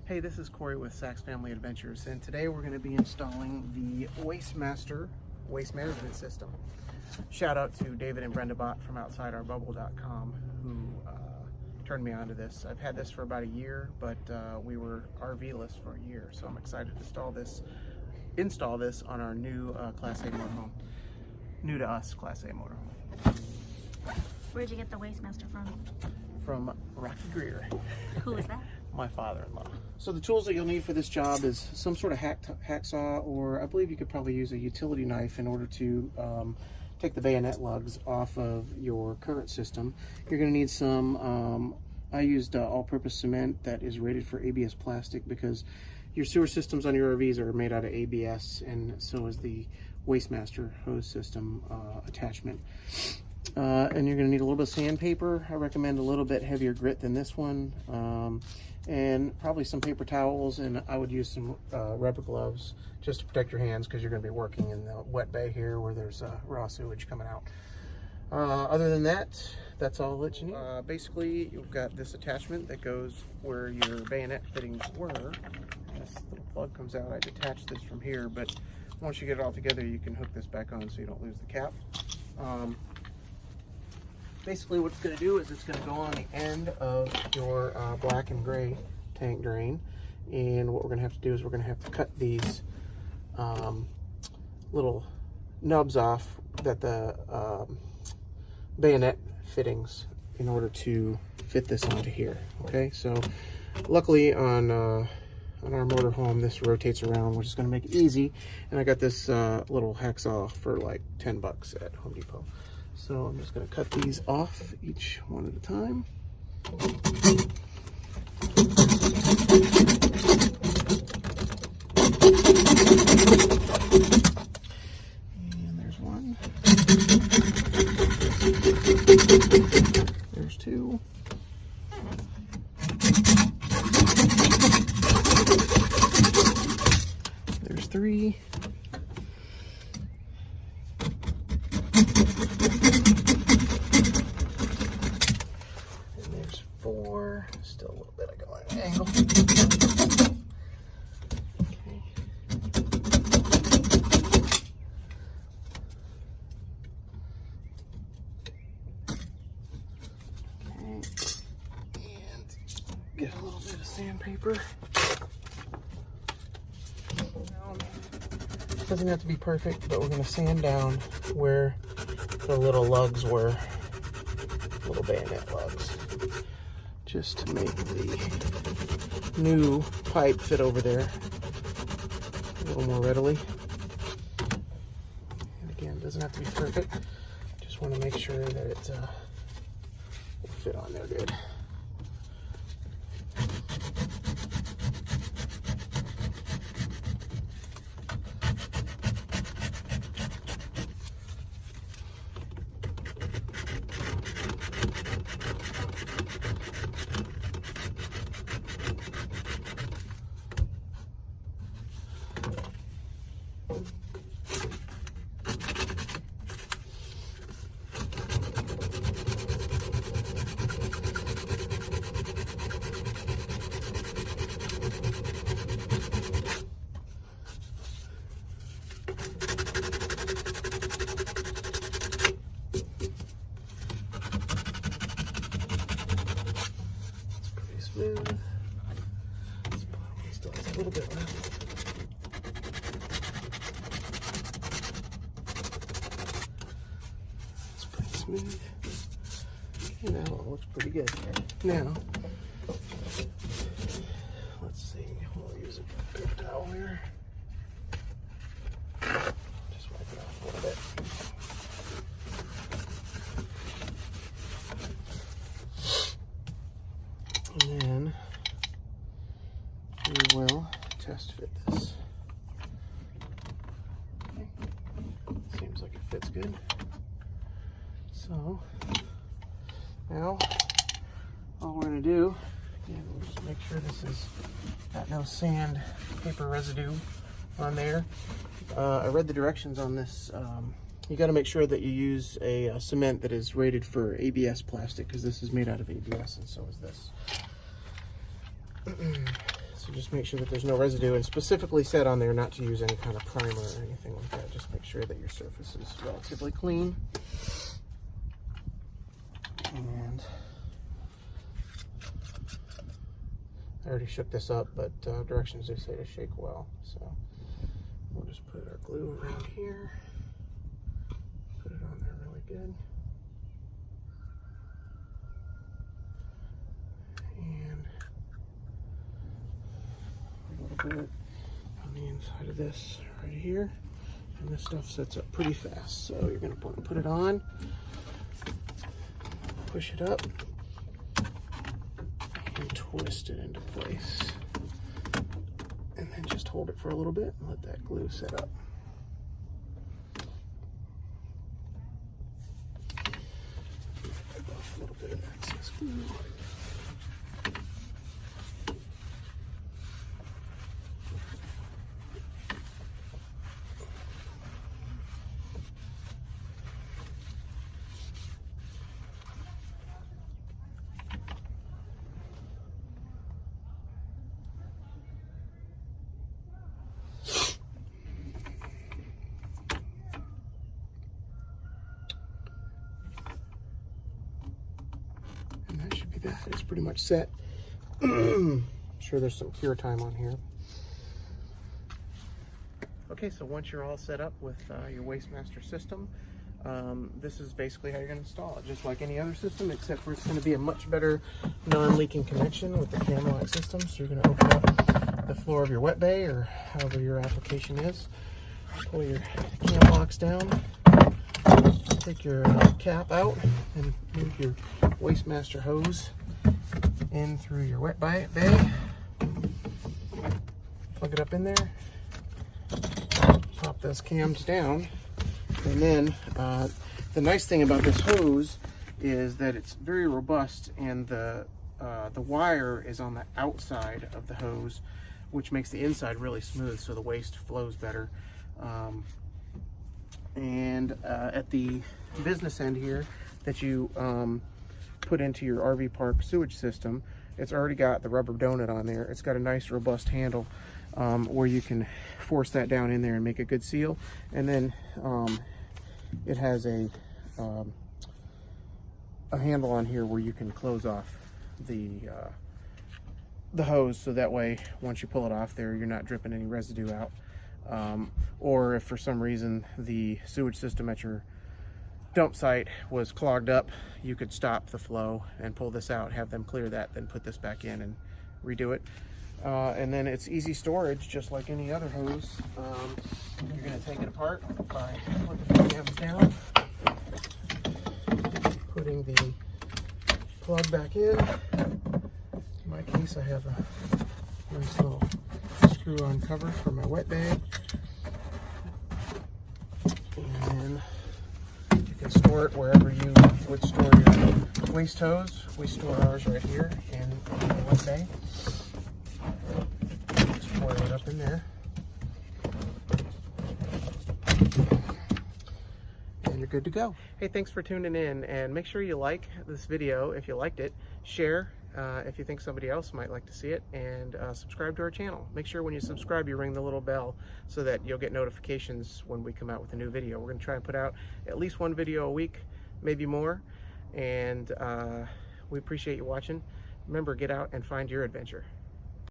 Hey, this is Corey with Sachs Family Adventures, and today we're going to be installing the Wastemaster waste management system. Shout out to David and Brenda Bott from OutsideOurBubble.com who turned me onto this. I've had this for about a year, but we were RV-less for a year, so I'm excited to install this on our new Class A motorhome. New to us Class A motorhome. Where'd you get the Wastemaster from? From Rocky Greer. Who is that? My father-in-law. So the tools that you'll need for this job is some sort of hacksaw, or I believe you could probably use a utility knife in order to take the bayonet lugs off of your current system. You're going to need some, I used all-purpose cement that is rated for ABS plastic because your sewer systems on your RVs are made out of ABS, and so is the Wastemaster hose system attachment. And you're going to need a little bit of sandpaper. I recommend a little bit heavier grit than this one, and probably some paper towels, and I would use some rubber gloves just to protect your hands because you're going to be working in the wet bay here where there's raw sewage coming out. Other than that, that's all that you need. Basically, you've got this attachment that goes where your bayonet fittings were. This little plug comes out. I detached this from here, but once you get it all together, you can hook this back on so you don't lose the cap. Basically what it's going to do is it's going to go on the end of your black and gray tank drain, and what we're going to have to do is we're going to have to cut these little nubs off that the bayonet fittings in order to fit this onto here. Okay, so luckily on our motorhome this rotates around, which is going to make it easy, and I got this little hacksaw for like 10 bucks at Home Depot. So I'm just going to cut these off each one at a time. And there's one. There's two. There's three. Four, still a little bit of going angle. Okay. And get a little bit of sandpaper. It doesn't have to be perfect, but we're going to sand down where the little lugs were, little bayonet lugs, just to make the new pipe fit over there a little more readily. And again, it doesn't have to be perfect, just want to make sure that it will fit on there good. Smooth. This bottom still has a little bit left. It's pretty smooth. Okay, now it looks pretty good. Now, let's see. We'll use a paper towel here. Just wipe it off a little bit. And then we will test fit this. Okay. Seems like it fits good. So now all we're going to do, again, we'll just make sure this has got no sandpaper residue on there. I read the directions on this. You got to make sure that you use a cement that is rated for ABS plastic, because this is made out of ABS and so is this. So So just make sure that there's no residue, and specifically said on there not to use any kind of primer or anything like that. Just make sure that your surface is relatively clean. And I already shook this up, but directions do say to shake well. So we'll just put our glue around here. Put it on there really good. And a little bit on the inside of this right here. And this stuff sets up pretty fast. So you're going to put it on, push it up, and twist it into place. And then just hold it for a little bit and let that glue set up. Wipe off a little bit of excess glue. And that should be that. It's pretty much set. I'm sure there's some cure time on here. Okay, so once you're all set up with your Wastemaster system, this is basically how you're going to install it, just like any other system, except for it's going to be a much better non-leaking connection with the Camlock system. So you're going to open up the floor of your wet bay, or however your application is, pull your cam locks down, take your cap out, and move your Wastemaster hose in through your wet bay, plug it up in there, pop those cams down, and then the nice thing about this hose is that it's very robust, and the wire is on the outside of the hose, which makes the inside really smooth, so the waste flows better. And at the business end here that you put into your RV park sewage system, it's already got the rubber donut on there. It's got a nice robust handle where you can force that down in there and make a good seal. And then it has a handle on here where you can close off the hose, so that way once you pull it off there, you're not dripping any residue out. Or if for some reason the sewage system at your dump site was clogged up, you could stop the flow and pull this out, have them clear that, then put this back in and redo it. And then it's easy storage, just like any other hose. You're going to take it apart by putting the cams down, putting the plug back in. In my case, I have a nice little screw-on cover for my wet bag. And you can store it wherever you would store your waste hose. We store ours right here in the wet bag. Just pour it up in there. And you're good to go. Hey, thanks for tuning in, and make sure you like this video if you liked it. Share if you think somebody else might like to see it, and subscribe to our channel. Make sure when you subscribe you ring the little bell so that you'll get notifications when we come out with a new video. We're going to try and put out at least one video a week, maybe more, and we appreciate you watching. Remember, get out and find your adventure.